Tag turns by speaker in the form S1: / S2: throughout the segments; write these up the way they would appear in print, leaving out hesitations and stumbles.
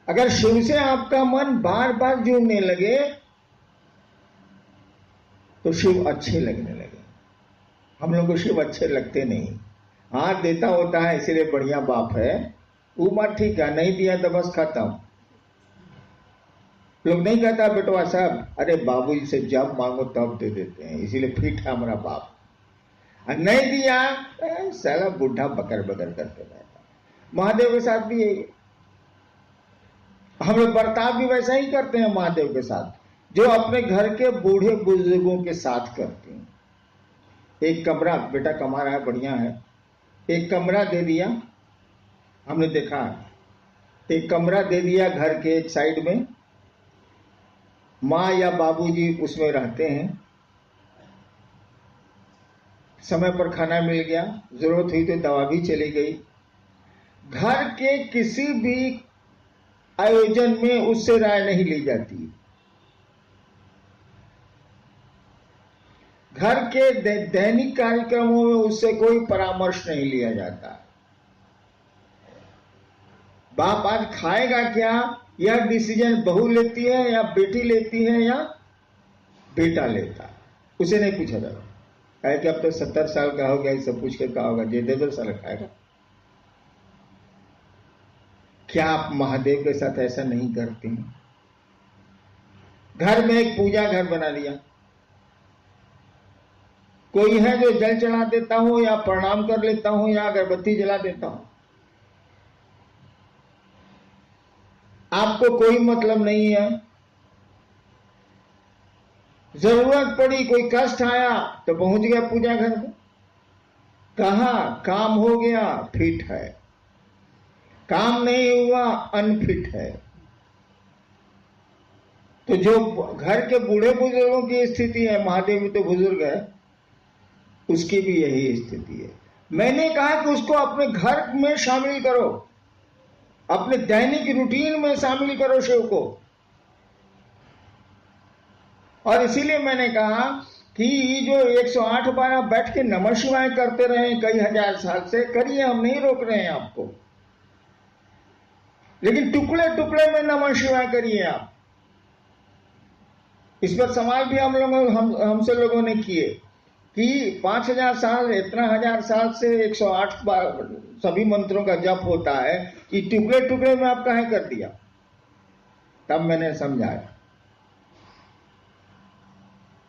S1: अगर शिव से आपका मन बार बार जुड़ने लगे तो शिव अच्छे लगने लगे। हम लोग को शिव अच्छे लगते नहीं। हाथ देता होता है इसलिए बढ़िया बाप है, वो बात ठीक है, नहीं दिया तो बस खत्म। लोग नहीं कहता बेटवा साहब, अरे बाबूजी से जब मांगो तब दे देते हैं, इसीलिए फिट है हमारा बाप। और नहीं दिया साला बुढ़ा बकर बकर करते रहता। महादेव के साथ भी यही, हम लोग बर्ताव भी वैसा ही करते हैं महादेव के साथ जो अपने घर के बूढ़े बुजुर्गों के साथ करते हैं। एक कमरा, बेटा कमा रहा है बढ़िया है, एक कमरा दे दिया, हमने देखा एक कमरा दे दिया घर के एक साइड में, माँ या बाबूजी उसमें रहते हैं, समय पर खाना मिल गया, जरूरत हुई तो दवा भी चली गई। घर के किसी भी आयोजन में उससे राय नहीं ली जाती। घर के दैनिक कार्यक्रमों में उससे कोई परामर्श नहीं लिया जाता। बाप आज खाएगा क्या, यह डिसीजन बहू लेती है या बेटी लेती है या बेटा लेता, उसे नहीं पूछा जाता। कहे कि अब तो 70 साल का हो गया, सब पूछ के कहा होगा जे दे दो साल खाएगा। क्या आप महादेव के साथ ऐसा नहीं करते हैं? घर में एक पूजा घर बना लिया, कोई है जो जल चढ़ा देता हूं या प्रणाम कर लेता हूं या अगरबत्ती जला देता हूं, आपको कोई मतलब नहीं है। जरूरत पड़ी, कोई कष्ट आया तो पहुंच गया पूजा घर में, कहा काम हो गया फिट है, काम नहीं हुआ अनफिट है। तो जो घर के बूढ़े बुजुर्गों की स्थिति है, महादेव भी तो बुजुर्ग है, उसकी भी यही स्थिति है। मैंने कहा कि उसको अपने घर में शामिल करो, अपने दैनिक रूटीन में शामिल करो शिव को। और इसीलिए मैंने कहा कि जो 108 बार आप बैठ के नमः शिवाय करते रहे कई हजार साल से, करिए, हम नहीं रोक रहे हैं आपको, लेकिन टुकड़े टुकड़े में नमः शिवाय करिए आप। इस पर सवाल भी हमसे लोगों ने किए कि 5000 साल, इतना हजार साल से 108 बार सभी मंत्रों का जप होता है, कि टुकड़े टुकड़े में आप काहे कर दिया? तब मैंने समझाया,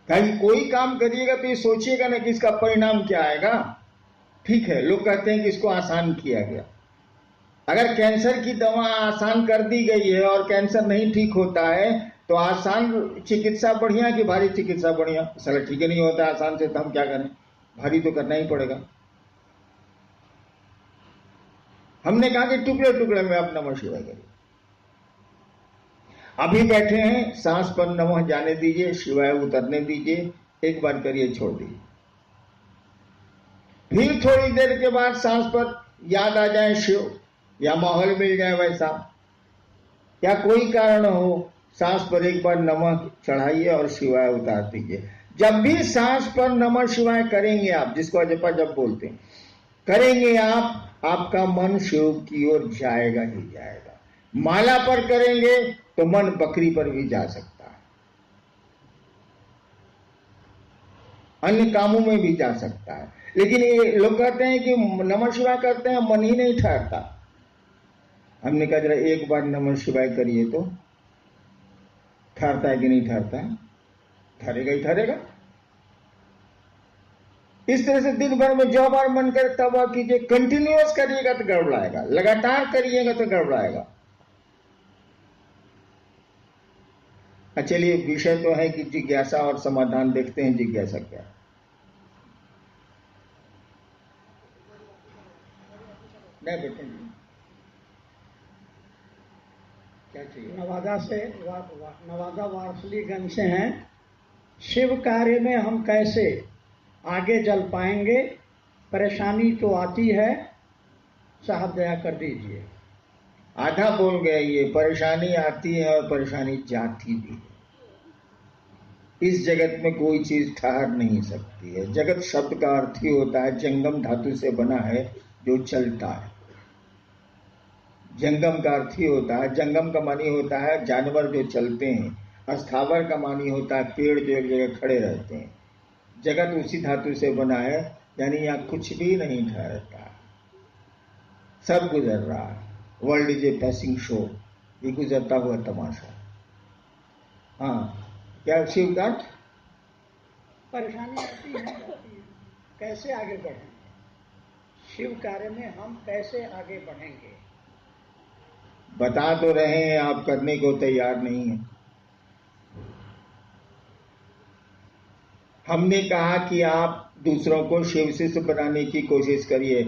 S1: कहीं कोई काम करिएगा तो ये सोचिएगा ना कि इसका परिणाम क्या आएगा। ठीक है, लोग कहते हैं कि इसको आसान किया गया। अगर कैंसर की दवा आसान कर दी गई है और कैंसर नहीं ठीक होता है तो आसान चिकित्सा बढ़िया कि भारी चिकित्सा बढ़िया? साला ठीक ही नहीं होता आसान से, तो हम क्या करें, भारी तो करना ही पड़ेगा। हमने कहा कि टुकड़े टुकड़े में आप नमः शिवाय करिए। अभी बैठे हैं, सांस पर नमः जाने दीजिए, शिवाय उतरने दीजिए, एक बार करिए, छोड़ दीजिए। फिर थोड़ी देर के बाद सांस पर याद आ जाए शिव, या माहौल मिल जाए वैसा, या कोई कारण हो, सांस पर एक बार नमः चढ़ाइए और शिवाय उतार दीजिए। जब भी सांस पर नमः शिवाय करेंगे आप, जिसको अजपा जब बोलते हैं, करेंगे आप, आपका मन शिव की ओर जाएगा ही जाएगा। माला पर करेंगे तो मन बकरी पर भी जा सकता है, अन्य कामों में भी जा सकता है। लेकिन ये लोग कहते हैं कि नमः शिवाय करते हैं, मन ही नहीं ठहरता। हमने कहा जरा एक बार नमः शिवाय करिए तो ठहरता है कि नहीं ठहरता है? ठहरेगा ही ठहरेगा। इस तरह से दिन भर में जो बार मन करे तब आप कीजिए, कंटिन्यूअस करिएगा तो गड़बड़ाएगा, लगातार करिएगा तो गड़बड़ाएगा। चलिए, विषय तो है कि जिज्ञासा और समाधान देखते हैं। जिज्ञासा क्या? नहीं बेटे, क्या चाहिए?
S2: नवादा वारसलीगंज से हैं। शिव कार्य में हम कैसे आगे चल पाएंगे? परेशानी तो आती है, साहब दया कर दीजिए।
S1: आधा बोल गए, ये परेशानी आती है और परेशानी जाती भी है। इस जगत में कोई चीज ठहर नहीं सकती है। जगत शब्द का अर्थ ही होता है, जंगम धातु से बना है जो चलता है। जंगम का अर्थ ही होता है, जंगम का मानी होता है जानवर जो चलते हैं, स्थावर का मानी होता है पेड़ जो एक जगह खड़े रहते हैं। जगत उसी धातु से बना है, यानी यहाँ कुछ भी नहीं ठहरता, सब गुजर रहा है। World is a passing show, ये गुजरता हुआ तमाशा। हाँ, क्या शिव का
S2: परेशानी आती है, कैसे आगे बढ़ेंगे शिव कार्य में, हम कैसे आगे बढ़ेंगे?
S1: बता तो रहे हैं, आप करने को तैयार नहीं है। हमने कहा कि आप दूसरों को शिव शिष्य बनाने की कोशिश करिए।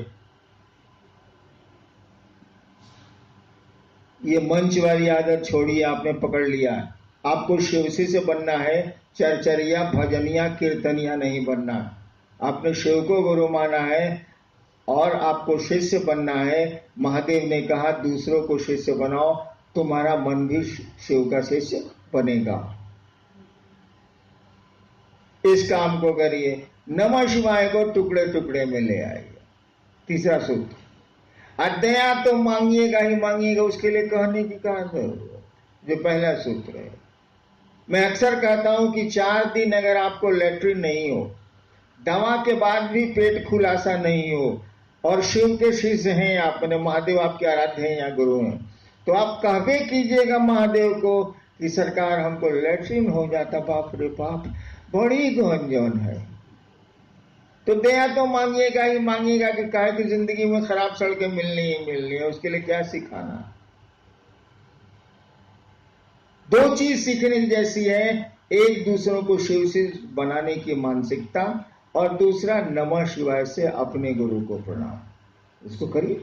S1: ये मंच वाली आदत छोड़िए, आपने पकड़ लिया। आपको शिव शिष्य बनना है, चरचरिया भजनिया कीर्तनिया नहीं बनना। आपने शिव को गुरु माना है और आपको शिष्य बनना है। महादेव ने कहा दूसरों को शिष्य बनाओ, तुम्हारा मन भी शिव का शिष्य बनेगा। इस काम को करिए। नमः शिवाय को टुकड़े टुकड़े में ले आइए। तीसरा सूत्र, अदया तो मांगिएगा ही मांगिएगा, उसके लिए कहने की कहां जरूरत, जो पहला सूत्र है। मैं अक्सर कहता हूं कि 4 दिन अगर आपको लेटरिन नहीं हो, दवा के बाद भी पेट खुलासा नहीं हो, और शिव के शिष्य हैं आपने, महादेव आपके आराध्य हैं या गुरु हैं, तो आप कहवे कीजिएगा महादेव को कि सरकार हमको लेटरिन हो जाता, बाप रे बाप बड़ी गंजन है। तो दया तो मांगिएगा ही मांगिएगा कि काहे की जिंदगी में खराब सड़कें मिलनी ही मिलनी है, उसके लिए क्या सिखाना। 2 चीज सीखने जैसी है, एक दूसरों को शिव से बनाने की मानसिकता, और दूसरा नमः शिवाय से अपने गुरु को प्रणाम। इसको करिए,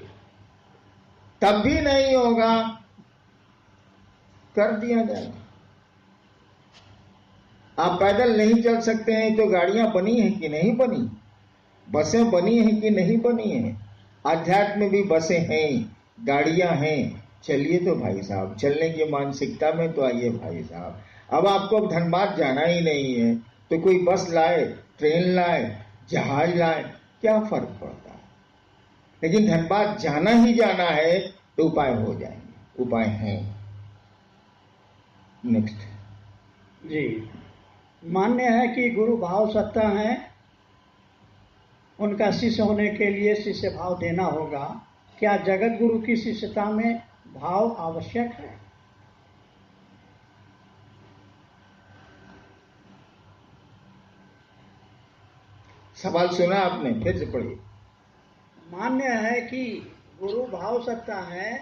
S1: तब भी नहीं होगा कर दिया जाएगा। आप पैदल नहीं चल सकते हैं तो गाड़ियां बनी हैं कि नहीं बनी, बसें बनी हैं कि नहीं बनी हैं। अध्यात्म में भी बसें हैं, गाड़ियां हैं, चलिए तो भाई साहब, चलने की मानसिकता में तो आइए भाई साहब। अब आपको अब धनबाद जाना ही नहीं है तो कोई बस लाए, ट्रेन लाए, जहाज लाए, क्या फर्क पड़ता है। लेकिन धनबाद जाना ही जाना है तो उपाय हो जाएंगे, उपाय हैं। नेक्स्ट
S2: जी, मान्य है कि गुरु भाव सत्ता है, उनका शिष्य होने के लिए शिष्य भाव देना होगा। क्या जगत गुरु की शिष्यता में भाव आवश्यक है?
S1: सवाल सुना आपने, फिर से पढ़िए।
S2: मान्य है कि गुरु भाव सत्ता है,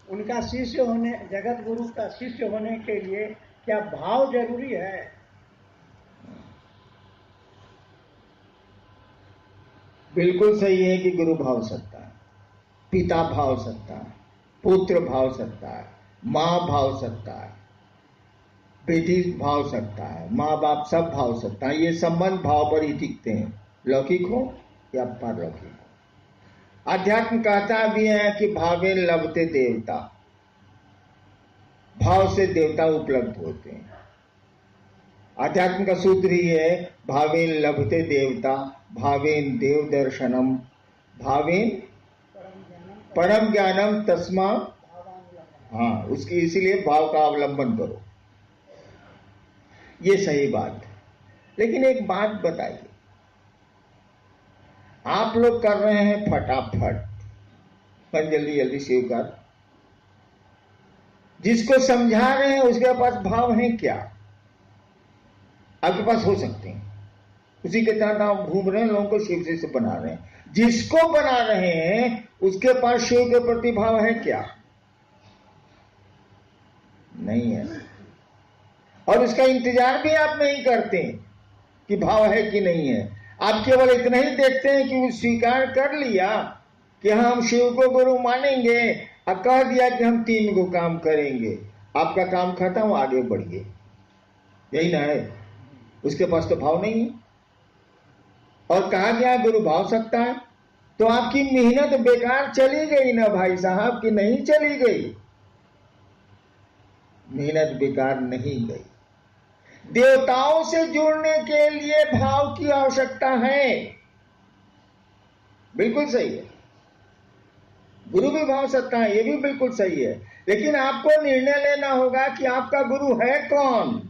S2: उनका शिष्य होने, जगत गुरु का शिष्य होने के लिए क्या भाव जरूरी है?
S1: बिल्कुल सही है कि गुरु भाव सत्ता है, पिता भाव सत्ता है, पुत्र भाव सत्ता है, माँ भाव सत्ता है, बेटी भाव सत्ता है, माँ बाप सब भाव सत्ता है। ये संबंध भाव पर ही टिकते हैं, लौकिक हो या पारलौकिक हो। अध्यात्म कहता भी है कि भावे लभते देवता, भाव से देवता उपलब्ध होते हैं। अध्यात्म का सूत्र ही है भावेन लभते देवता, भावेन देव दर्शनम, भावेन परम ज्ञानम तस्मा। हाँ, उसकी इसीलिए भाव का अवलंबन करो, ये सही बात है। लेकिन एक बात बताइए, आप लोग कर रहे हैं फटाफट, पर जल्दी जल्दी स्वीकार, जिसको समझा रहे हैं उसके पास भाव है क्या? आपके पास हो सकते हैं, उसी के तहत आप घूम रहे हैं, लोगों को शिव से बना रहे हैं। जिसको बना रहे हैं उसके पास शिव के प्रति भाव है क्या? नहीं है। और उसका इंतजार भी आप नहीं करते कि भाव है कि नहीं है। आप केवल इतना ही देखते हैं कि वो स्वीकार कर लिया कि हम शिव को गुरु मानेंगे, और कह दिया कि हम 3 को काम करेंगे, आपका काम खत्म, आगे बढ़िए, यही ना है। उसके पास तो भाव नहीं है। और कहा गया गुरु भाव सत्ता है, तो आपकी मेहनत बेकार चली गई ना भाई साहब, कि नहीं चली गई? मेहनत बेकार नहीं गई। देवताओं से जुड़ने के लिए भाव की आवश्यकता है, बिल्कुल सही है। गुरु भी भाव सत्ता है, ये भी बिल्कुल सही है, लेकिन आपको निर्णय लेना होगा कि आपका गुरु है कौन,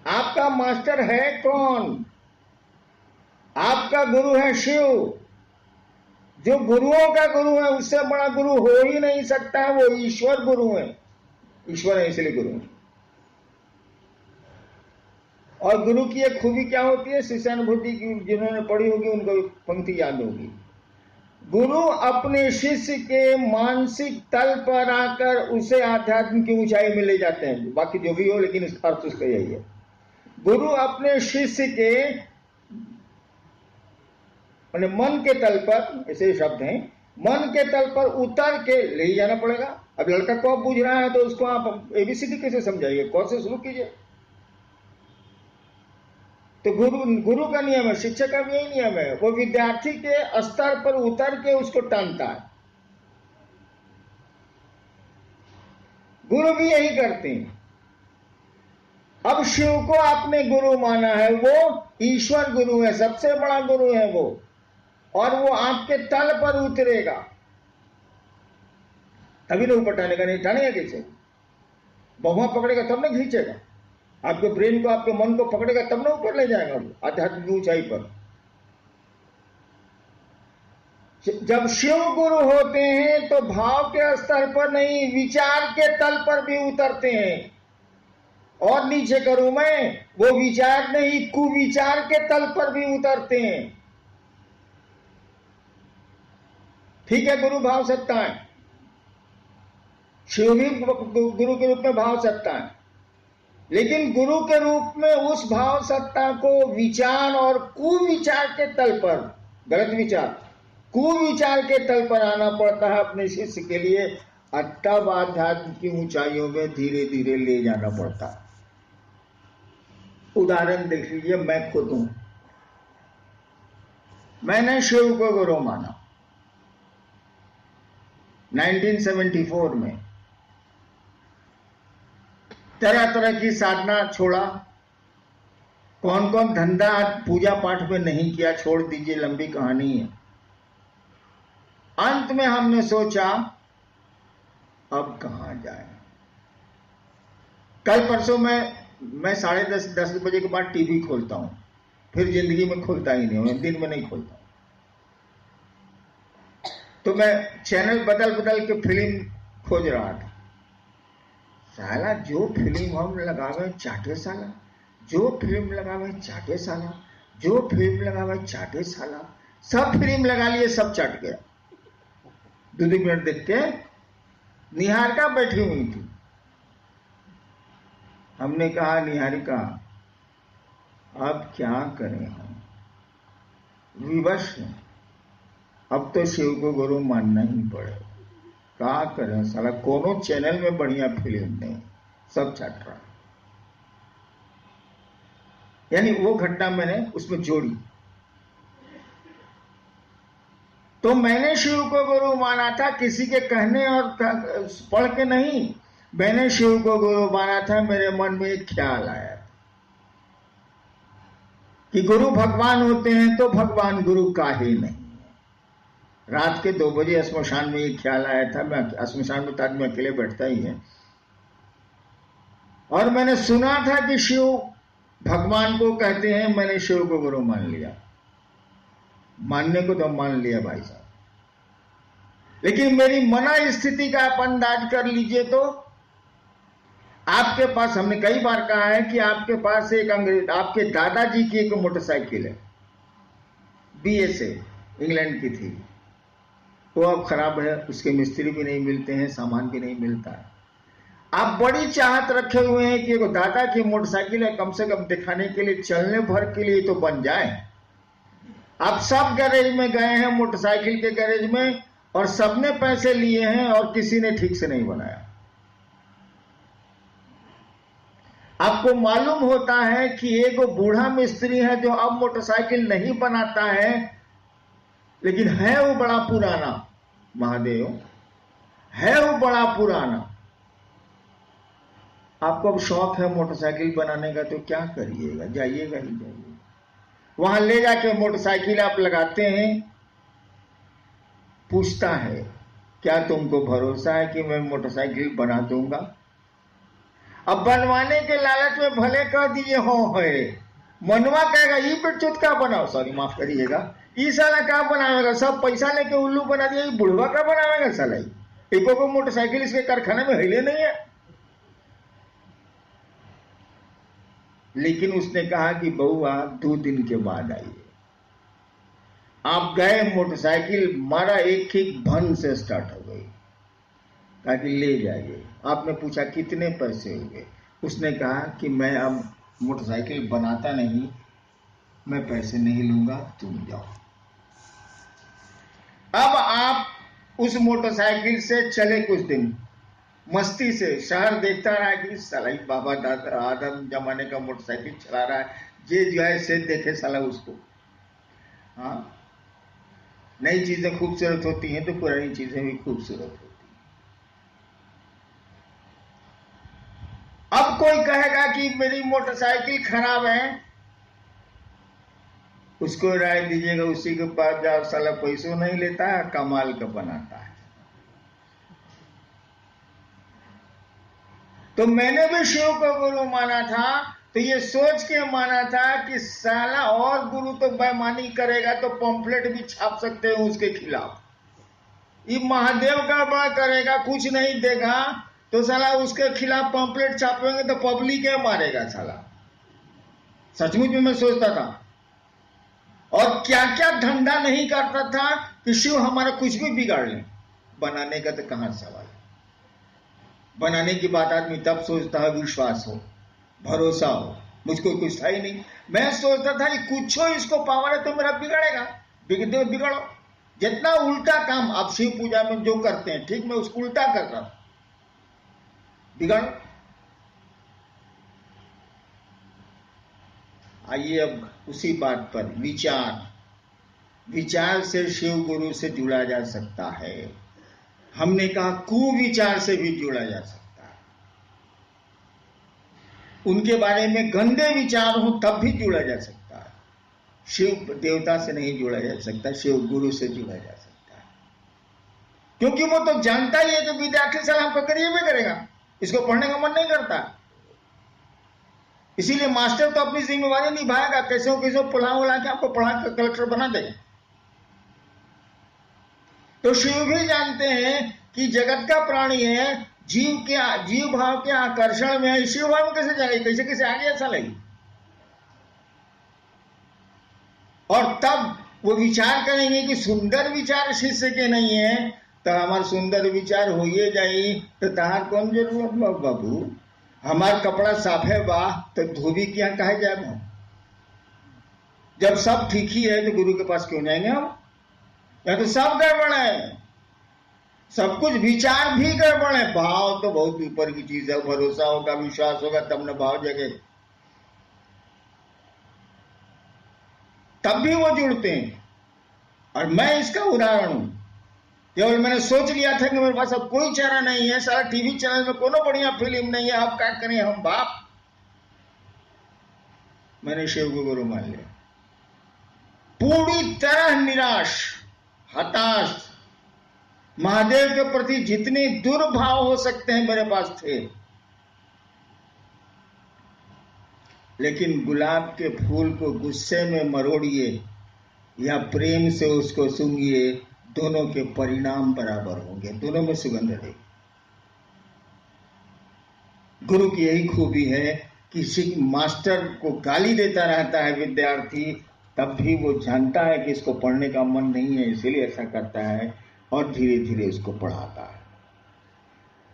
S1: आपका मास्टर है कौन। आपका गुरु है शिव, जो गुरुओं का गुरु है, उससे बड़ा गुरु हो ही नहीं सकता है, वो ईश्वर गुरु है, ईश्वर है इसलिए गुरु है। और गुरु की एक खूबी क्या होती है, शिष्यानुभूति की जिन्होंने पढ़ी होगी उनको पंक्ति याद होगी, गुरु अपने शिष्य के मानसिक तल पर आकर उसे आध्यात्म की ऊंचाई में ले जाते हैं। बाकी जो भी हो, लेकिन इसका अर्थ उसका यही है, गुरु अपने शिष्य के मन के तल पर, ऐसे शब्द हैं, मन के तल पर उतर के ले जाना पड़ेगा। अब लड़का को बुझ रहा है तो उसको आप एबीसीडी कैसे समझाइए, कौन से शुरू कीजिए। तो गुरु का नियम है, शिक्षक का भी यही नियम है, वो विद्यार्थी के स्तर पर उतर के उसको टानता है। गुरु भी यही करते हैं। अब शिव को आपने गुरु माना है, वो ईश्वर गुरु है, सबसे बड़ा गुरु है वो, और वो आपके तल पर उतरेगा तभी ना ऊपर टानेगा, नहीं टानेगा कैसे? बहुआ पकड़ेगा तब ना खींचेगा, आपके ब्रेन को, आपके मन को पकड़ेगा तब ना ऊपर ले जाएगा आध्यात्मिक ऊंचाई पर। जब शिव गुरु होते हैं तो भाव के स्तर पर नहीं, विचार के तल पर भी उतरते हैं। और नीचे करूं मैं, वो विचार नहीं, कुविचार के तल पर भी उतरते हैं। ठीक है, गुरु भाव सत्ता है, शिव भी गुरु के रूप में भाव सत्ता है, लेकिन गुरु के रूप में उस भाव सत्ता को विचार और कुविचार के तल पर, गलत विचार, कुविचार के तल पर आना पड़ता है अपने शिष्य के लिए, तब आध्यात्म की ऊंचाइयों में धीरे धीरे ले जाना पड़ता है। उदाहरण देख लीजिए, मैं खुद हूं, मैंने शिव को गुरु माना 1974 में, तरह तरह की साधना छोड़ा, कौन कौन धंधा पूजा पाठ में नहीं किया छोड़ दीजिए, लंबी कहानी है। अंत में हमने सोचा अब कहां जाए। कल परसों मैं 10:30 बजे के बाद टीवी खोलता हूं, फिर जिंदगी में खोलता ही नहीं, मैं दिन में नहीं खोलता। तो मैं चैनल बदल बदल के फिल्म खोज रहा था, साला जो फिल्म हम लगावे चाटे साला, जो फिल्म लगावे चाटे साला, जो फिल्म लगावे चाटे साला, सब फिल्म लगा लिए, सब चाट गया। 2 मिनट देख के निहारिका बैठी हुई थी, हमने कहा निहारिका अब क्या करें, हम विवश हैं, अब तो शिव को गुरु मानना ही पड़ेगा, क्या करें साला, कोनो चैनल में बढ़िया फिल्म नहीं, सब छाट रहा। यानी वो घटना मैंने उसमें जोड़ी। तो मैंने शिव को गुरु माना था, किसी के कहने और पढ़ के नहीं, मैंने शिव को गुरु माना था। मेरे मन में एक ख्याल आया कि गुरु भगवान होते हैं तो भगवान गुरु का ही नहीं। रात के 2 बजे श्मशान में ये ख्याल आया था, मैं श्मशान में तो आदमी अकेले बैठता ही है, और मैंने सुना था कि शिव भगवान को कहते हैं, मैंने शिव को गुरु मान लिया। मानने को तो मान लिया भाई साहब, लेकिन मेरी मना स्थिति का आप अंदाज कर लीजिए। तो आपके पास, हमने कई बार कहा है कि आपके पास एक अंग्रेज, आपके दादाजी की एक मोटरसाइकिल है, BSA इंग्लैंड की थी, वो अब खराब है, उसके मिस्त्री भी नहीं मिलते हैं, सामान भी नहीं मिलता है। आप बड़ी चाहत रखे हुए हैं कि दादा की मोटरसाइकिल है, कम से कम दिखाने के लिए, चलने भर के लिए तो बन जाए। आप सब गैरेज में गए हैं, मोटरसाइकिल के गैरेज में, और सबने पैसे लिए हैं और किसी ने ठीक से नहीं बनाया। आपको मालूम होता है कि एक बूढ़ा मिस्त्री है जो अब मोटरसाइकिल नहीं बनाता है, लेकिन है वो बड़ा पुराना, महादेव है वो बड़ा पुराना। आपको अब शौक है मोटरसाइकिल बनाने का, तो क्या करिएगा, जाइएगा ही जाइए। वहां ले जाके मोटरसाइकिल आप लगाते हैं, पूछता है, क्या तुमको भरोसा है कि मैं मोटरसाइकिल बना दूंगा? अब बनवाने के लालच में भले कह दिए हो है, मनवा कहेगा ये पे चुटका बनाओ, सॉरी माफ करिएगा, ये साला क्या बनावेगा, सब पैसा लेके उल्लू बना दिया, ये बुढ़वा क्या बनावेगा साला, एको को मोटरसाइकिल इसके कारखाने में हिले नहीं है। लेकिन उसने कहा कि बहू आप 2 दिन के बाद आइए। आप गए, मोटरसाइकिल मारा, एक ही भन से स्टार्ट हो गई। कहा कि ले जाइए। आपने पूछा कितने पैसे हुए? उसने कहा कि मैं अब मोटरसाइकिल बनाता नहीं, मैं पैसे नहीं लूंगा, तुम जाओ। अब आप उस मोटरसाइकिल से चले कुछ दिन, मस्ती से शहर देखता रहा कि साला बाबा दादा आदम जमाने का मोटरसाइकिल चला रहा है, जे जो है से देखे साला उसको। हाँ, नई चीजें खूबसूरत होती हैं तो पुरानी चीजें भी खूबसूरत होती हैं। अब कोई कहेगा कि मेरी मोटरसाइकिल खराब है, उसको राय दीजिएगा उसी के पास जाओ, साला पैसों नहीं लेता है, कमाल का बनाता है। तो मैंने भी शिव को गुरु माना था, तो ये सोच के माना था कि साला और गुरु तो बेईमानी करेगा तो पंफलेट भी छाप सकते हैं उसके खिलाफ। ये महादेव का बा करेगा, कुछ नहीं देगा तो साला उसके खिलाफ पंफलेट छापेंगे तो पब्लिक है मारेगा साला। सचमुच में मैं सोचता था, और क्या क्या धंधा नहीं करता था कि शिव हमारा कुछ भी बिगाड़ ले। बनाने का तो कहां सवाल, बनाने की बात आदमी तब सोचता है विश्वास हो, भरोसा हो। मुझको कुछ था ही नहीं, मैं सोचता था कि कुछ हो इसको पावर है तो मेरा बिगड़ेगा, बिगड़ो। जितना उल्टा काम आप शिव पूजा में जो करते हैं, ठीक मैं उसको उल्टा कर रहा हूं, बिगड़। आइए अब उसी बात पर, विचार से शिव गुरु से जुड़ा जा सकता है। हमने कहा कुविचार से भी जुड़ा जा सकता है, उनके बारे में गंदे विचार हो तब भी जुड़ा जा सकता है। शिव देवता से नहीं जुड़ा जा सकता, शिव गुरु से जुड़ा जा सकता है, क्योंकि वो तो जानता ही है कि विद्यार्थी सलाम को करिए भी करेगा, इसको पढ़ने का मन नहीं करता। इसीलिए मास्टर तो अपनी जिम्मेवारी निभाएगा, कैसे पुला के आपको पढ़ा कर कलेक्टर बना देगा। तो शिव भी जानते हैं कि जगत का प्राणी है, जीव भाव के आकर्षण में है, शिव भाव में कैसे जाएगी, कैसे आगे अच्छा लगे। और तब वो विचार करेंगे कि सुंदर विचार शिष्य के नहीं है, तो हमारे सुंदर विचार हो ही जाए तो तहार कौन जरूरत बाबू, हमार कपड़ा साफे बा तो धोबी क्या कहे जाए। जब सब ठीक ही है तो गुरु के पास क्यों जाएंगे हम? या तो सब गड़बड़ है, सब कुछ विचार भी गड़बड़ है, भाव तो बहुत ऊपर की चीज है, भरोसा होगा, विश्वास होगा तब न भाव जगे, तब भी वो जुड़ते हैं। और मैं इसका उदाहरण हूं, केवल मैंने सोच लिया था कि मेरे पास अब कोई चारा नहीं है, सारा टीवी चैनल में कोनो बढ़िया फिल्म नहीं है, अब क्या करें हम बाप। मैंने शिव को गुरु मान लिया, पूरी तरह निराश, हताश। महादेव के प्रति जितने दुर्भाव हो सकते हैं मेरे पास थे, लेकिन गुलाब के फूल को गुस्से में मरोड़िए या प्रेम से उसको सूंघिए, दोनों के परिणाम बराबर होंगे, दोनों में सुगंध रहेगी। गुरु की यही खूबी है कि मास्टर को गाली देता रहता है विद्यार्थी, तब भी वो जानता है कि इसको पढ़ने का मन नहीं है, इसीलिए ऐसा करता है और धीरे धीरे उसको पढ़ाता है।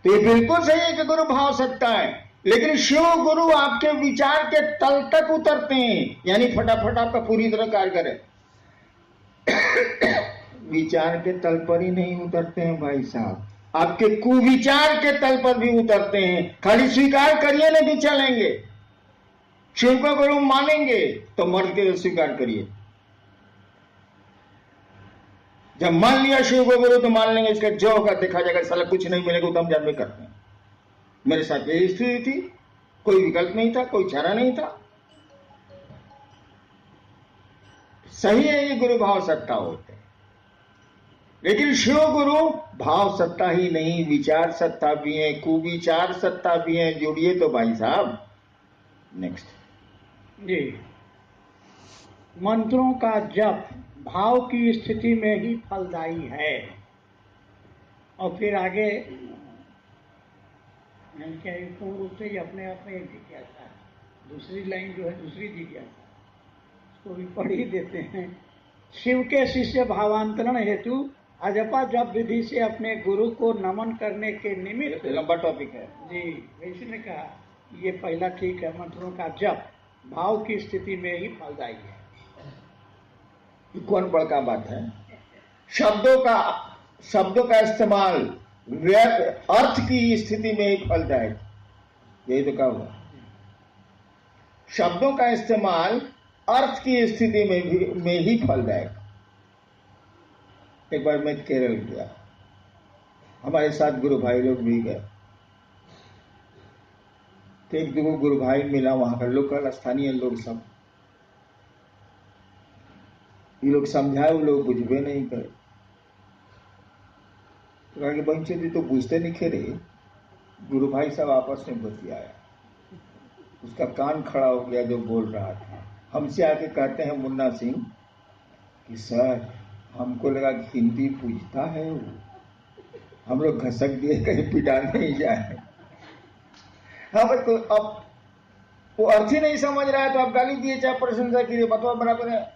S1: तो ये बिल्कुल सही है कि गुरु भाव सकता है, लेकिन शिव गुरु आपके विचार के तल तक उतरते हैं, यानी फटाफट आपका पूरी तरह कार्य करे। विचार के तल पर ही नहीं उतरते हैं भाई साहब, आपके कुविचार के तल पर भी उतरते हैं। खाली स्वीकार करिए नहीं भी चलेंगे, शिव को गुरु मानेंगे तो मर्द के स्वीकार करिए। जब मान लिया शिव को गुरु तो मान लेंगे, इसका जो होगा देखा जाएगा, साला कुछ नहीं मिलेगा तो हम जानबे करते हैं। मेरे साथ यही स्थिति थी, कोई विकल्प नहीं था, कोई चारा नहीं था। सही है, ये गुरु भाव सत्ता होते हैं। लेकिन शिव गुरु भाव सत्ता ही नहीं, विचार सत्ता भी है, कुविचार सत्ता भी है। जुड़िए तो भाई साहब। नेक्स्ट
S2: जी, मंत्रों का जप भाव की स्थिति में ही फलदायी है। और फिर आगे क्या पूर्ण रूप से ही अपने आप में एक जिज्ञासा है। दूसरी लाइन जो है दूसरी जिज्ञासा, उसको भी पढ़ ही देते हैं। शिव के शिष्य भावांतरण हेतु अजपा जप विधि से अपने गुरु को नमन करने के निमित्त,
S1: लंबा टॉपिक है
S2: जी, वैसे ने कहा ये पहला ठीक है, मंत्रों का जप भाव की स्थिति में ही फलदायी है।
S1: कौन बड़का बात है? शब्दों का इस्तेमाल अर्थ की स्थिति में ही फलदायक, यही तो कहा हुआ। शब्दों का इस्तेमाल अर्थ की स्थिति में ही फलदायक। एक बार मैं केरल गया, हमारे साथ गुरु भाई लोग भी गए, तो एक दो गुरु भाई मिला, वहां का लोकल स्थानीय लोग सब, ये लोग समझाए, वो लोग बुझबे नहीं करे। तो कहा कि बच्चे जी तो बुझते नहीं खे रहे। गुरु भाई सब आपस में बतियाया, उसका कान खड़ा हो गया जो बोल रहा था। हमसे आके कहते हैं मुन्ना सिंह कि सर हमको लगा कि हिंदी पूछता है वो, हम लोग घसक दिए कहीं पिटा नहीं जाए। हाँ भाई, तो अब वो अर्थ ही नहीं समझ रहा है तो आप गाली दिए चाहे प्रशंसा कीजिए, बतवा बराबर है।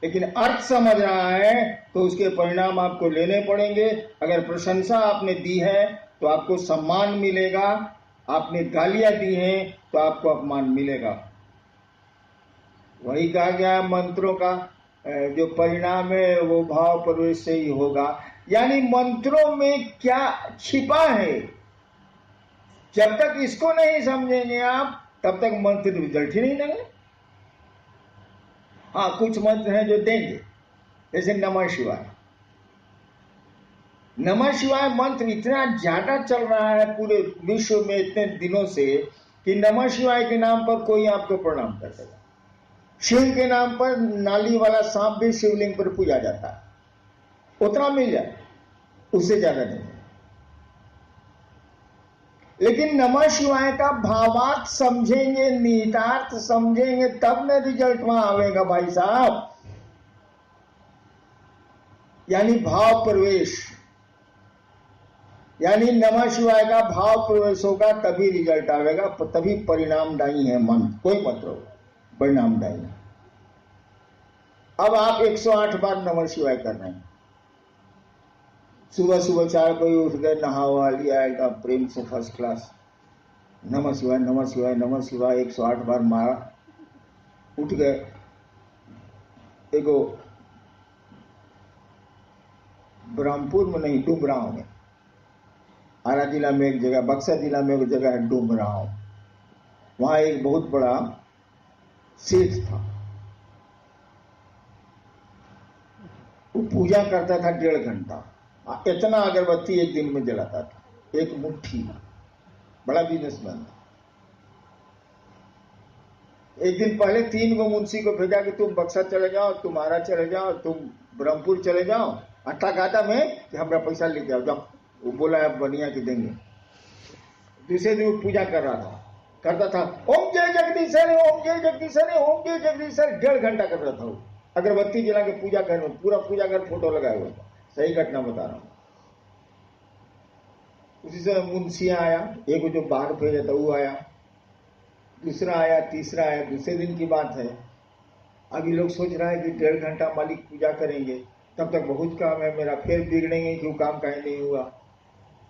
S1: लेकिन अर्थ समझ रहा है तो उसके परिणाम आपको लेने पड़ेंगे। अगर प्रशंसा आपने दी है तो आपको सम्मान मिलेगा, आपने गालियां दी हैं तो आपको अपमान मिलेगा। वही कहा गया मंत्रों का जो परिणाम है वो भाव प्रवेश से ही होगा। यानी मंत्रों में क्या छिपा है, जब तक इसको नहीं समझेंगे आप तब तक मंत्र रिजल्ट ही नहीं देंगे। हाँ, कुछ मंत्र हैं जो देंगे, जैसे नमः शिवाय। नमः शिवाय मंत्र इतना ज्यादा चल रहा है पूरे विश्व में इतने दिनों से कि नमः शिवाय के नाम पर कोई आपको प्रणाम कर देगा। शिव के नाम पर नाली वाला सांप भी शिवलिंग पर पूजा जाता है, उतना मिल जाए, उससे ज्यादा नहीं। लेकिन नमः शिवाय का भावार्थ समझेंगे, निहितार्थ समझेंगे, तब न रिजल्ट वहां आवेगा भाई साहब। यानी भाव प्रवेश, यानी नमः शिवाय का भाव प्रवेश होगा तभी रिजल्ट आवेगा, तभी परिणामदायी है मंत्र। कोई मंत्र हो परिणामदायी। अब आप 108 बार नमः शिवाय कर रहे हैं, सुबह सुबह 4 बजे उठ गए, नहावा लिया एकदम प्रेम से फर्स्ट क्लास, नमः शिवाय नमः शिवाय नमः शिवाय 108 बार मारा, उठ गए। एगो ब्रह्मपुर में नहीं, डुमरांव में, आरा जिला में एक जगह, बक्सर जिला में एक जगह है डुमरांव, वहां एक बहुत बड़ा सेठ था, वो पूजा करता था 1.5 घंटा, इतना अगरबत्ती एक दिन में जलाता था, एक मुट्ठी, बड़ा बिजनेसमैन था। एक दिन पहले 3 गो मुंशी को भेजा कि तुम बक्सर चले जाओ, तुम आरा चले जाओ, तुम ब्रह्मपुर चले जाओ, अट्ठा गाता में कि हमारा पैसा लेके आओ, जाओ। वो बोला है बनिया के देंगे। दूसरे दिन वो पूजा कर रहा था, करता था ओम जय जगदीश्वर, ओम जय जगदीश्वर, ओम जय जगदीश्वर, 1.5 घंटा कर रहा था वो, अगरबत्ती जला के पूजा कर, पूरा पूजा कर फोटो लगाया हुआ था। सही घटना बता रहा हूं। उसी समय मुंशिया आया, एक जो बाहर भेजा था वो आया, दूसरा आया, तीसरा आया। दूसरे दिन की बात है। अभी लोग सोच रहा है कि 1.5 घंटा मालिक पूजा करेंगे, तब तक बहुत काम है मेरा, फिर बिगड़ेंगे क्यों, काम कहीं नहीं हुआ।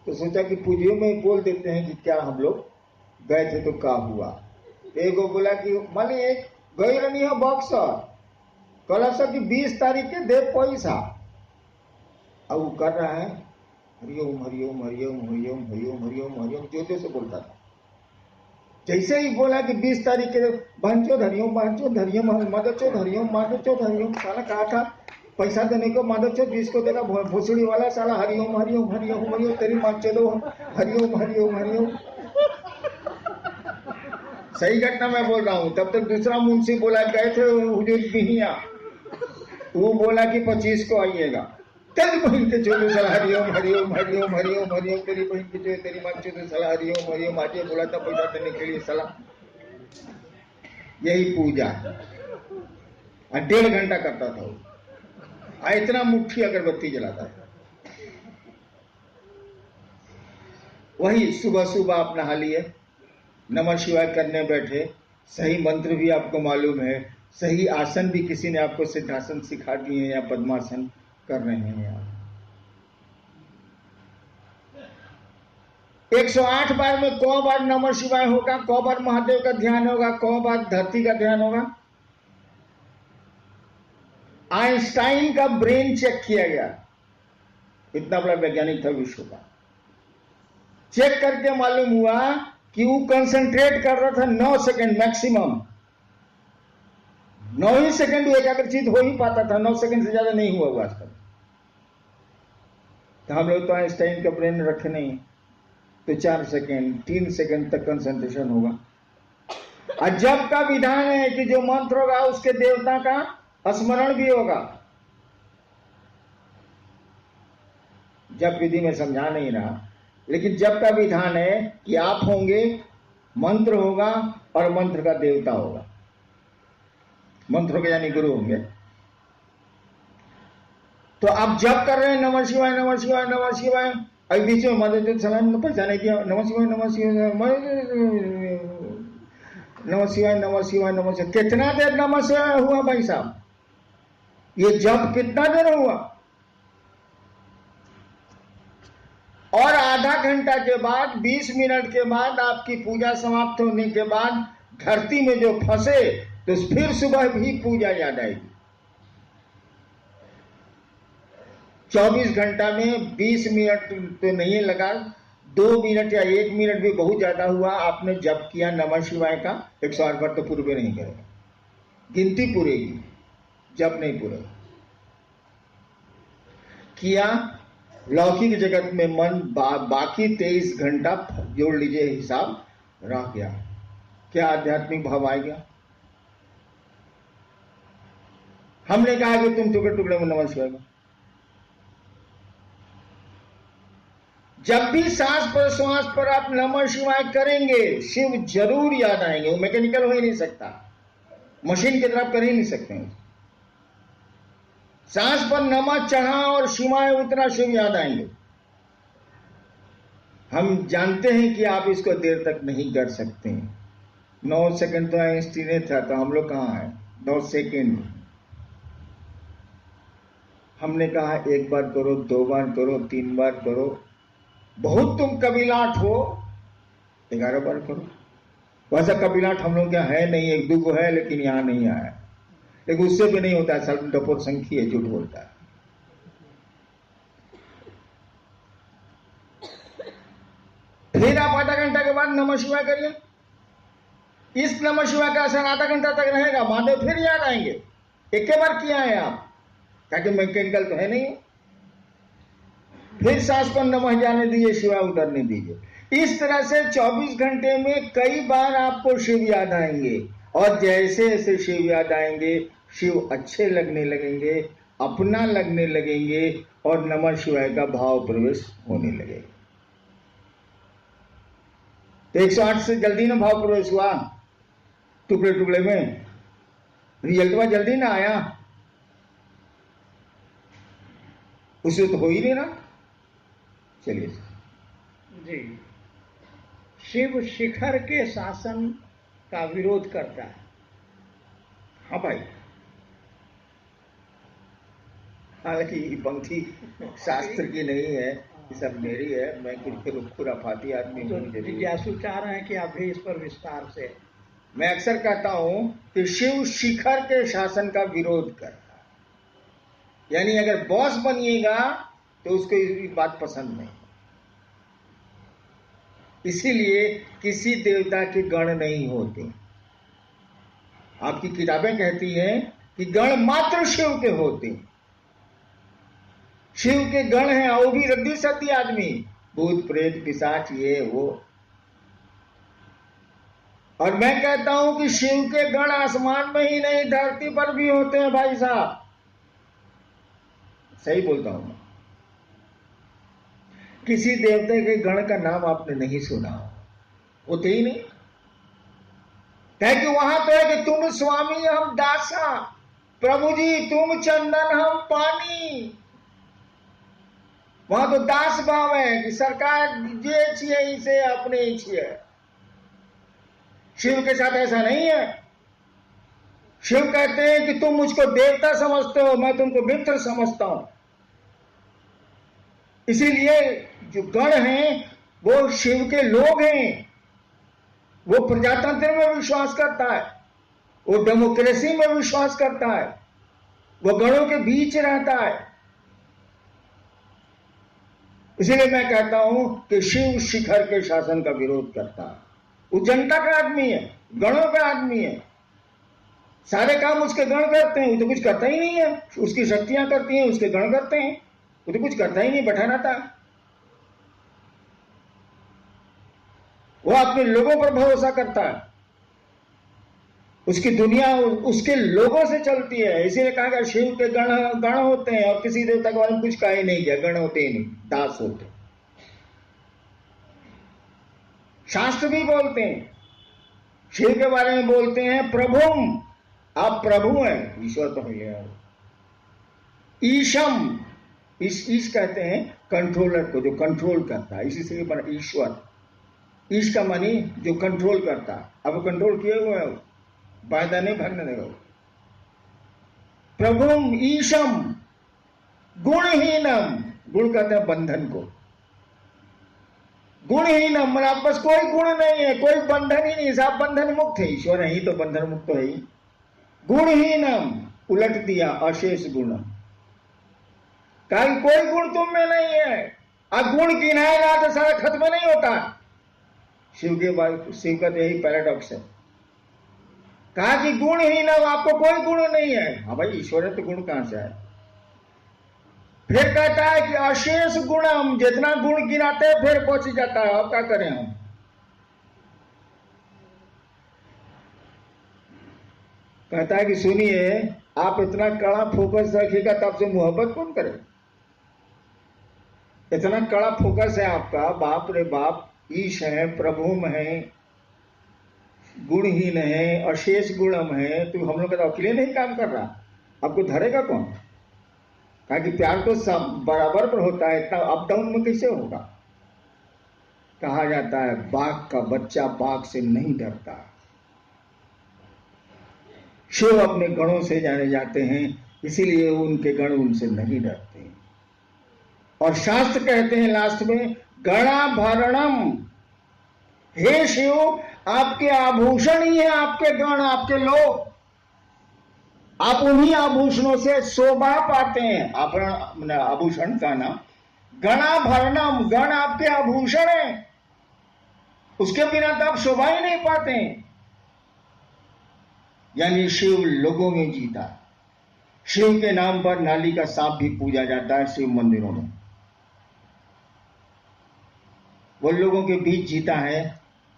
S1: तो सोचा कि पूजियों में बोल देते हैं कि क्या हम लोग गए थे तो क्या हुआ। एक बोला कि मालिक गई रही हो बक्सर, कल सब की 20 तारीख के दे पैसा। अब वो कर रहा है हरिओम हरिओम हरिओम हरिओम हरिओम हरिओम हरिओम, जोते से बोलता था। जैसे ही बोला कि 20 तारीख के बहनचो धरियोम मादचो धरियोम मादचो धरियोम, साला कहा था पैसा देने को, मादचो जिसको देगा भोसड़ी वाला साला हरिओम हरिओम हरिओम हरिओम, तेरी माचे दो हरिओम हरिओम हरिओम। सही घटना मैं बोल रहा हूं। तब तक दूसरा मुंशी बोला, गए थे हुजूर बिहिया, वो बोला कि 25 को आइएगा। तेरी बहन के चोले सला हरिओम हरिओम हरिओम हरिओम हरिओम, तेरी बहन के चोले तेरी माँ के चोले सला हरिओम हरिओम, आगे बोला था पैसा देने के लिए सला। यही पूजा 1.5 घंटा करता था वो, इतना मुट्ठी अगरबत्ती जलाता था। वही सुबह सुबह आप नहा लिए, नमः शिवाय करने बैठे, सही मंत्र भी आपको मालूम है, सही आसन भी किसी ने आपको सिद्धासन सिखा दिए या पद्मासन कर रहे हैं आप। 108 बार में 100 बार नमः शिवाय होगा, 100 बार महादेव का ध्यान होगा, 100 बार धरती का ध्यान होगा। आइंस्टाइन का ब्रेन चेक किया गया, इतना बड़ा वैज्ञानिक था विश्व का। चेक करके मालूम हुआ कि वो कंसंट्रेट कर रहा था 9 सेकंड मैक्सिमम। 9 ही सेकंड वो एकाग्रचित हो ही पाता था, 9 सेकंड से ज्यादा नहीं हुआ हुआ आजकल। तो हम लोग तो आइंस्टाइन का ब्रेन रखे नहीं, तो 4 सेकंड 3 सेकंड तक कंसंट्रेशन होगा। और जब का विधान है कि जो मंत्र होगा उसके देवता का स्मरण भी होगा। जब विधि में समझा नहीं रहा, लेकिन जब का विधान है कि आप होंगे, मंत्र होगा और मंत्र का देवता होगा। मंत्र के यानी गुरु होंगे। तो आप जब कर रहे हैं नमः शिवाय नमः शिवाय नमः शिवाय, अभी बीच में मदद सलाम पहचाने दिया, नमः शिवाय नमः शिवाय नमः शिवाय नमः शिवाय नमः शिवाय। कितना देर नमः शिवाय हुआ भाई साहब? ये जब कितना देर हुआ? और आधा घंटा के बाद 20 मिनट के बाद आपकी पूजा समाप्त होने के बाद धरती में जो फंसे तो फिर सुबह भी पूजा याद आएगी। 24 घंटा में 20 मिनट तो नहीं लगा, 2 मिनट या 1 मिनट भी बहुत ज्यादा हुआ। आपने जप किया नमः शिवाय का 108 बार, तो पूरे नहीं करेगा, गिनती पूरेगी, जप नहीं पूरेगा। किया लौकिक जगत में मन बाकी 23 घंटा जोड़ लीजिए हिसाब रह गया, क्या आध्यात्मिक भाव आ गया? हमने कहा कि तुम टुकड़े टुकड़े में नमः शिवाय। जब भी सांस पर श्वास पर आप नमः शिवाय करेंगे, शिव जरूर याद आएंगे। वो मैकेनिकल हो ही नहीं सकता, मशीन की तरफ कर ही नहीं सकते हैं। सांस पर नमः चढ़ा और शिवाय उतना, शिव याद आएंगे। हम जानते हैं कि आप इसको देर तक नहीं कर सकते। 9 सेकंड तो आइंस्टीन ने था, तो हम लोग कहां है? 9 सेकंड। हमने कहा 1 बार करो, 2 बार करो, 3 बार करो। बहुत तुम कबीलाट हो, 11 बार करो। वैसा कबीलाट हम लोग क्या है नहीं, 1-2 को है, लेकिन यहां नहीं आया। लेकिन उससे भी नहीं होता, सब डपोर संख्या है, झूठ बोलता है। फिर आप आधा घंटा के बाद नमः शिवाय करिए। इस नमः शिवाय का असर आधा घंटा तक रहेगा, महादेव फिर याद आएंगे। एक बार किया है आप, ताकि मैकेनिकल तो है नहीं। फिर सांस पर नमः जाने दीजिए, शिवाय उतरने दीजिए। इस तरह से 24 घंटे में कई बार आपको शिव याद आएंगे, और जैसे जैसे शिव याद आएंगे, शिव अच्छे लगने लगेंगे, अपना लगने लगेंगे, और नमः शिवाय का भाव प्रवेश होने लगेगा। तो 108 से जल्दी ना भाव प्रवेश हुआ, टुकड़े टुकड़े में रिजल्ट में जल्दी ना आया, उससे तो हो ही नहीं रहा। चलिए
S2: जी, शिव शिखर के शासन का विरोध करता है।
S1: हाँ भाई, हालांकि ये पंक्ति शास्त्र की नहीं है, ये सब मेरी है। मैं खुराफाती आदमी
S2: तो
S1: हूँ।
S2: जिज्ञासु चाह रहे हैं कि आप भी इस पर विस्तार से।
S1: मैं अक्सर कहता हूं कि शिव शिखर के शासन का विरोध करता है, यानी अगर बॉस बनिएगा तो उसको ये बात पसंद नहीं। इसीलिए किसी देवता के गण नहीं होते। आपकी किताबें कहती हैं कि गण मात्र शिव के होते हैं। शिव के गण हैं, वो भी रद्दी सद्दी आदमी, भूत प्रेत पिशाच ये वो। और मैं कहता हूं कि शिव के गण आसमान में ही नहीं, धरती पर भी होते हैं भाई साहब। सही बोलता हूं मैं। किसी देवता के गण का नाम आपने नहीं सुना, होते ही नहीं। कहे कि वहां तो है कि तुम स्वामी हम दासा, प्रभु जी तुम चंदन हम पानी। वहां तो दास भाव है कि सरकार जे छिए इसे अपने ही छिए। शिव के साथ ऐसा नहीं है। शिव कहते हैं कि तुम मुझको देवता समझते हो, मैं तुमको मित्र समझता हूं। इसीलिए जो गण हैं वो शिव के लोग हैं। वो प्रजातंत्र में विश्वास करता है, वो डेमोक्रेसी में विश्वास करता है, वो गणों के बीच रहता है। इसीलिए मैं कहता हूं कि शिव शिखर के शासन का विरोध करता है। वो जनता का आदमी है, गणों का आदमी है। सारे काम उसके गण करते हैं, वो तो कुछ करता ही नहीं है। उसकी शक्तियां करती हैं, उसके गण करते हैं, वो तो कुछ करता ही नहीं, बैठा रहता। वो अपने लोगों पर भरोसा करता है, उसकी दुनिया उसके लोगों से चलती है। इसीलिए कहा गया शिव के गण होते हैं, और किसी देवता के बारे में कुछ कहा ही नहीं गया, गण होते ही नहीं, दास होते। शास्त्र भी बोलते हैं, शिव के बारे में बोलते हैं प्रभुम, आप प्रभु हैं, ईश्वर तो है। ईशम, ईश कहते हैं कंट्रोलर को, जो कंट्रोल करता है, इसी से बना ईश्वर। ईश का मानी जो कंट्रोल करता है। अब कंट्रोल किए हुए है, वायदा नहीं भागने देगा। प्रभुम ईशम गुणहीनम, गुण कहते हैं बंधन को। गुणहीनम मतलब बस कोई गुण नहीं है, कोई बंधन ही नहीं, सब बंधन मुक्त है। ईश्वर है ही तो बंधन मुक्त तो है ही। गुणहीनम उलट दिया, अशेष गुण, कोई गुण तुम में नहीं है। अब गुण गिनाएगा तो सारा खत्म नहीं होता। शिव का तो यही पैराडॉक्स है। कहा कि गुणहीनम, आपको कोई गुण नहीं है। हाँ भाई, ईश्वर है तो गुण कहां से आए। फिर कहता है कि अशेष गुणम, जितना गुण गिनाते हैं फिर पहुंच जाता है। अब क्या करें हम। कहता है कि सुनिए, आप इतना कड़ा फोकस रखिएगा तब से मोहब्बत कौन करे। इतना कड़ा फोकस है आपका, बाप रे बाप, ईश है, प्रभुम है, गुणहीन है, अशेष गुणम है, तो हम लोग का अकेले नहीं काम कर रहा, आपको धरेगा कौन। कहा कि प्यार तो सब बराबर पर होता है, इतना अप डाउन में कैसे होगा। कहा जाता है बाघ का बच्चा बाघ से नहीं डरता। शिव अपने गणों से जाने जाते हैं, इसीलिए उनके गण उनसे नहीं डरते। और शास्त्र कहते हैं लास्ट में, गणाभरणम, हे शिव आपके आभूषण ही है आपके गण, आपके लोग। आप उन्हीं आभूषणों से शोभा पाते हैं। आभूषण का नाम गणाभरणम, गण आपके आभूषण है, उसके बिना तो आप शोभा ही नहीं पाते। यानी शिव लोगों में जीता। शिव के नाम पर नाली का सांप भी पूजा जाता है शिव मंदिरों में। वो लोगों के बीच जीता है,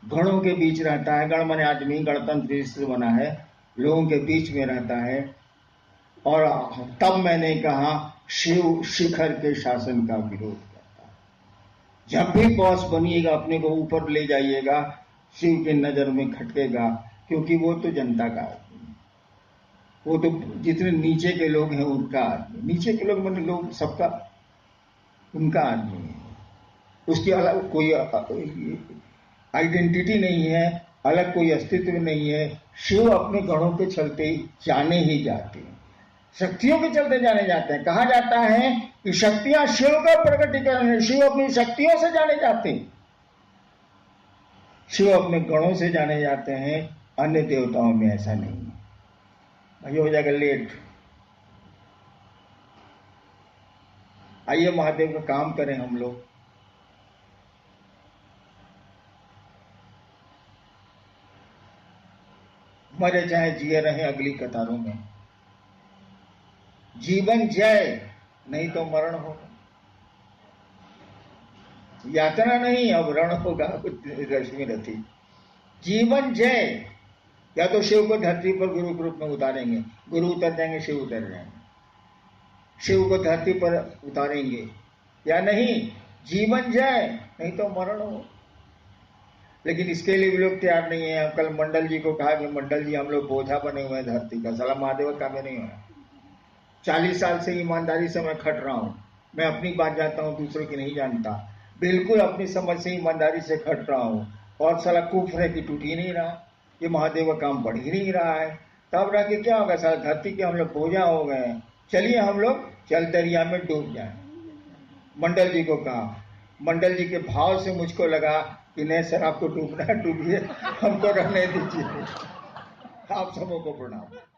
S1: गणों के बीच रहता है। गण माने आदमी, गणतंत्र से बना है, लोगों के बीच में रहता है। और तब मैंने कहा शिव शिखर के शासन का विरोध करता है। जब भी बॉस बनिएगा अपने को ऊपर ले जाइएगा, शिव की नजर में खटकेगा, क्योंकि वो तो जनता का आदमी है। वो तो जितने नीचे के लोग हैं उनका आदमी, नीचे के लोग मतलब लोग सबका, उनका आदमी है। उसकी अलग कोई आइडेंटिटी नहीं है, अलग कोई अस्तित्व नहीं है। शिव अपने गणों के चलते जाने ही जाते हैं, शक्तियों के चलते जाने जाते हैं। कहा जाता है कि शक्तियां शिव का प्रकटीकरण है, शिव अपनी शक्तियों से जाने जाते हैं। शिव अपने गणों से जाने जाते हैं, अन्य देवताओं में ऐसा नहीं है। ये हो जाएगा लेट। आइए महादेव का काम करें हम लोग। मरे चाहे जिए रहे अगली कतारों में। जीवन जय, नहीं तो मरण होगा। यात्रा नहीं, अब रण होगा। रश्मि रथी जीवन जय। या तो शिव को धरती पर गुरु के रूप में उतारेंगे, गुरु उतर जाएंगे, शिव उतर जाएंगे। शिव को धरती पर उतारेंगे या नहीं, जीवन जाए नहीं तो मरण हो। लेकिन इसके लिए भी लोग तैयार नहीं है। कल मंडल जी को कहा कि मंडल जी हम लोग बोझा बने हुए हैं धरती का। साला महादेव का भी नहीं हुआ। 40 साल से ईमानदारी से मैं खट रहा हूं। मैं अपनी बात जानता हूं, दूसरों की नहीं जानता। बिल्कुल अपनी समझ से ईमानदारी से खट रहा हूं। और साला कुफ्र है कि टूट ही नहीं रहा। ये महादेव का काम बढ़ ही नहीं रहा है। तब रह के क्या होगा? साला धरती के हम लोग बोझा हो गए हैं। चलिए हम लोग जल दरिया में डूब जाए। मंडल जी को कहा। मंडल जी के भाव से मुझको लगा कि नहीं सर, आपको डूबना है डूबिए, हमको रहने दीजिए। आप सबों को प्रणाम।